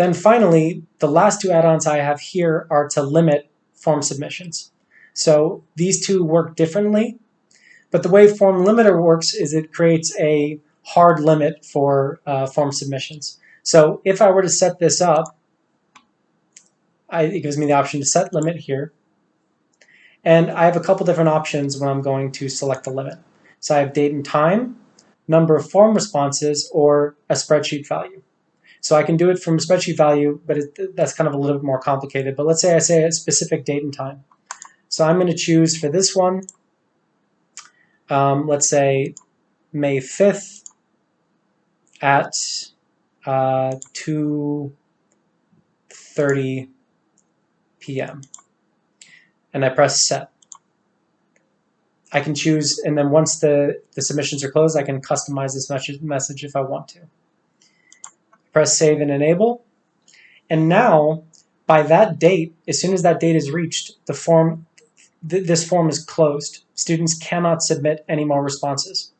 Then finally, the last two add-ons I have here are to limit form submissions. So these two work differently, but the way Form Limiter works is it creates a hard limit for form submissions. So if I were to set this up, it gives me the option to set limit here. And I have a couple different options when I'm going to select the limit. So I have date and time, number of form responses, or a spreadsheet value. So I can do it from a spreadsheet value, but that's kind of a little bit more complicated. But let's say I say a specific date and time. So I'm going to choose for this one, let's say May 5th at 2:30 p.m. And I press set. I can choose, and then once the submissions are closed, I can customize this message if I want to. Press save and enable. And now, by that date, as soon as that date is reached, the form, this form is closed. Students cannot submit any more responses.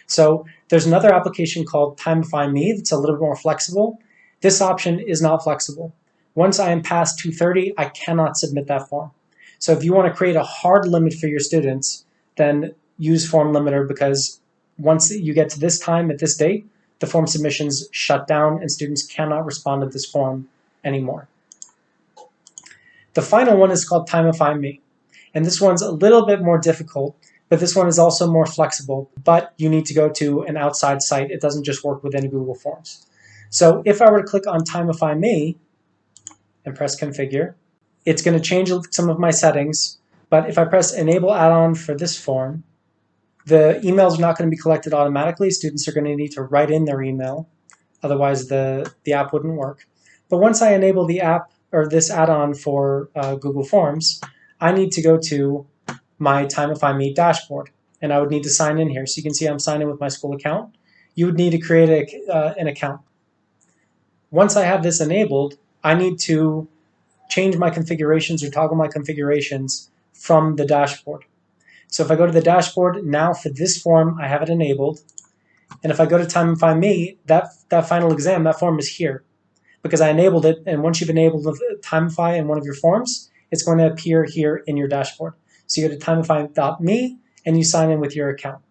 So there's another application called Timify Me that's a little bit more flexible. This option is not flexible. Once I am past 2:30, I cannot submit that form. So if you want to create a hard limit for your students, then use Form Limiter, because once you get to this time at this date, the form submissions shut down and students cannot respond to this form anymore. The final one is called Timify Me. And this one's a little bit more difficult, but this one is also more flexible, but you need to go to an outside site. It doesn't just work within Google Forms. So if I were to click on Timify Me and press configure, it's going to change some of my settings, but if I press enable add-on for this form, the emails are not going to be collected automatically. Students are going to need to write in their email, otherwise the app wouldn't work. But once I enable the app or this add-on for Google Forms, I need to go to my Timify Me dashboard, and I would need to sign in here. So you can see I'm signed in with my school account. You would need to create an account. Once I have this enabled, I need to change my configurations or toggle my configurations from the dashboard. So if I go to the dashboard, now for this form, I have it enabled. And if I go to Timify Me, that final exam, that form is here because I enabled it. And once you've enabled Timify in one of your forms, it's going to appear here in your dashboard. So you go to timify.me and you sign in with your account.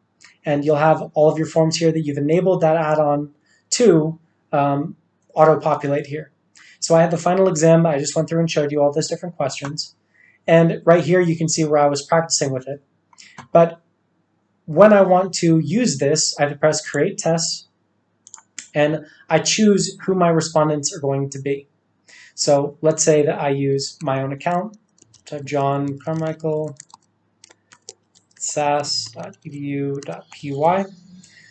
And you'll have all of your forms here that you've enabled that add-on to auto-populate here. So I had the final exam. I just went through and showed you all those different questions. And right here, you can see where I was practicing with it. But when I want to use this, I have to press Create Tests, and I choose who my respondents are going to be. So let's say that I use my own account. So John Carmichael, sas.edu.py.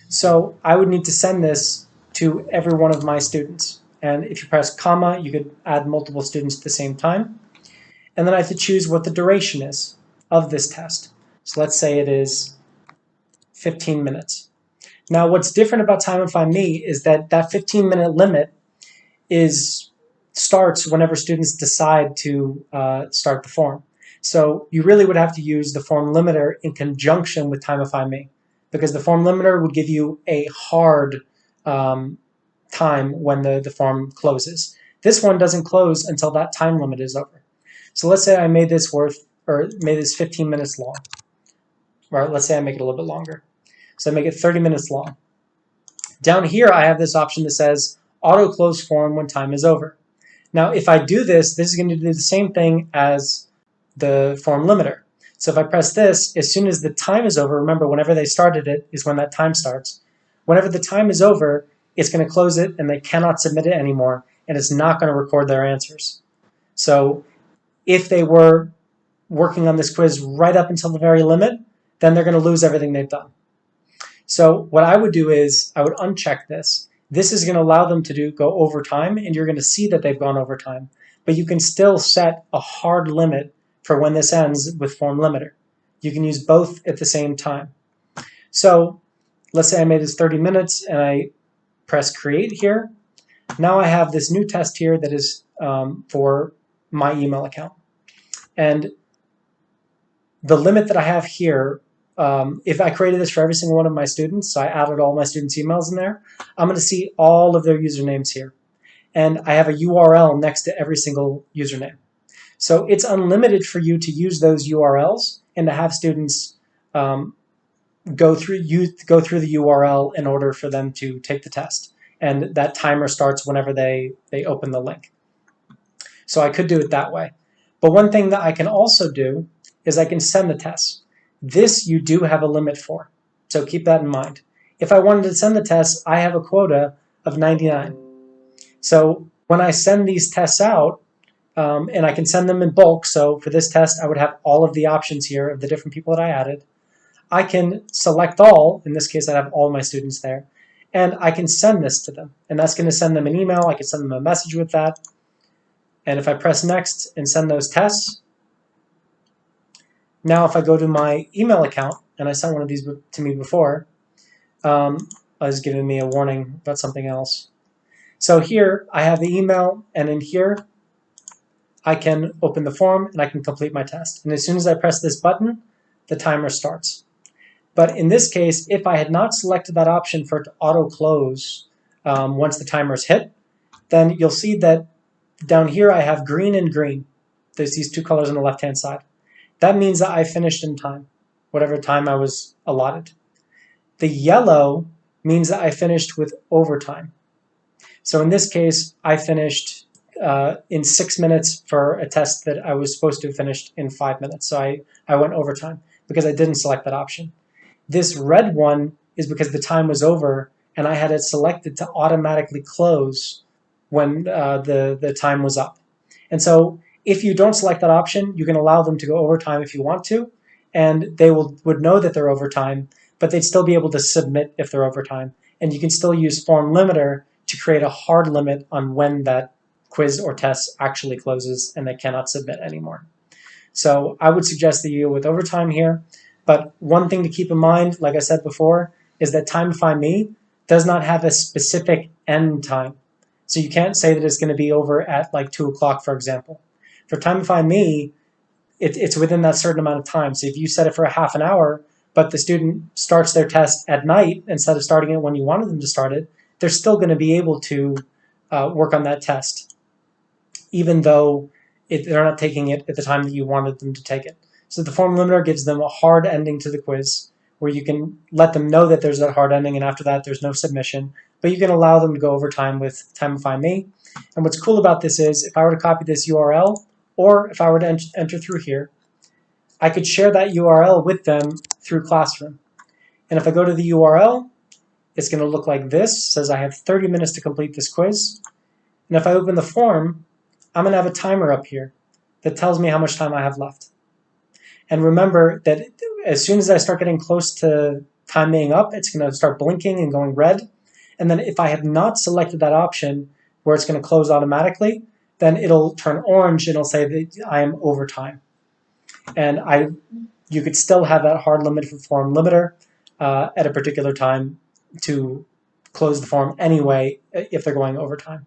So I would need to send this to every one of my students. And if you press comma, you could add multiple students at the same time. And then I have to choose what the duration is of this test. So let's say it is 15 minutes. Now what's different about Timify Me is that 15-minute limit starts whenever students decide to start the form. So you really would have to use the form limiter in conjunction with Timify Me, because the form limiter would give you a hard time when the form closes. This one doesn't close until that time limit is over. So let's say I made this 15 minutes long. Or let's say I make it a little bit longer. So I make it 30 minutes long. Down here, I have this option that says auto close form when time is over. Now, if I do this, this is going to do the same thing as the form limiter. So if I press this, as soon as the time is over, remember, whenever they started it is when that time starts. Whenever the time is over, it's going to close it and they cannot submit it anymore, and it's not going to record their answers. So if they were working on this quiz right up until the very limit, then they're going to lose everything they've done. So what I would do is I would uncheck this. This is going to allow them to go over time, and you're going to see that they've gone over time. But you can still set a hard limit for when this ends with form limiter. You can use both at the same time. So let's say I made this 30 minutes and I press create here. Now I have this new test here that is for my email account. And the limit that I have here, if I created this for every single one of my students, so I added all my students' emails in there, I'm going to see all of their usernames here. and I have a URL next to every single username. So it's unlimited for you to use those URLs and to have students go through the URL in order for them to take the test. And that timer starts whenever they open the link. So I could do it that way. But one thing that I can also do is I can send the tests. This you do have a limit for. So keep that in mind. If I wanted to send the tests, I have a quota of 99. So when I send these tests out, and I can send them in bulk, so for this test I would have all of the options here of the different people that I added. I can select all, in this case I have all my students there, and I can send this to them. And that's going to send them an email, I can send them a message with that. And if I press next and send those tests, now if I go to my email account, and I sent one of these to me before, it's giving me a warning about something else. So here I have the email, and in here I can open the form and I can complete my test. And as soon as I press this button, the timer starts. But in this case, if I had not selected that option for it to auto-close once the timer is hit, then you'll see that down here I have green and green. There's these two colors on the left-hand side. That means that I finished in time, whatever time I was allotted. The yellow means that I finished with overtime. So in this case, I finished in 6 minutes for a test that I was supposed to have finished in 5 minutes. So I went overtime because I didn't select that option. This red one is because the time was over and I had it selected to automatically close when the time was up. And so if you don't select that option, you can allow them to go overtime if you want to, and they would know that they're overtime, but they'd still be able to submit if they're overtime. And you can still use form limiter to create a hard limit on when that quiz or test actually closes and they cannot submit anymore. So I would suggest that you go with overtime here. But one thing to keep in mind, like I said before, is that Timify Me does not have a specific end time. So you can't say that it's going to be over at like 2 o'clock, for example. For Timify Me, it's within that certain amount of time. So if you set it for a half an hour, but the student starts their test at night instead of starting it when you wanted them to start it, they're still going to be able to work on that test, even though they're not taking it at the time that you wanted them to take it. So the form limiter gives them a hard ending to the quiz, where you can let them know that there's that hard ending, and after that there's no submission, but you can allow them to go over time with Timify Me. And what's cool about this is, if I were to copy this URL, or if I were to enter through here, I could share that URL with them through Classroom. And if I go to the URL, it's going to look like this. It says I have 30 minutes to complete this quiz. And if I open the form, I'm going to have a timer up here that tells me how much time I have left. And remember that as soon as I start getting close to time being up, it's going to start blinking and going red. And then if I have not selected that option where it's going to close automatically, then it'll turn orange and it'll say that I am over time. And you could still have that hard limit for form limiter at a particular time to close the form anyway if they're going over time.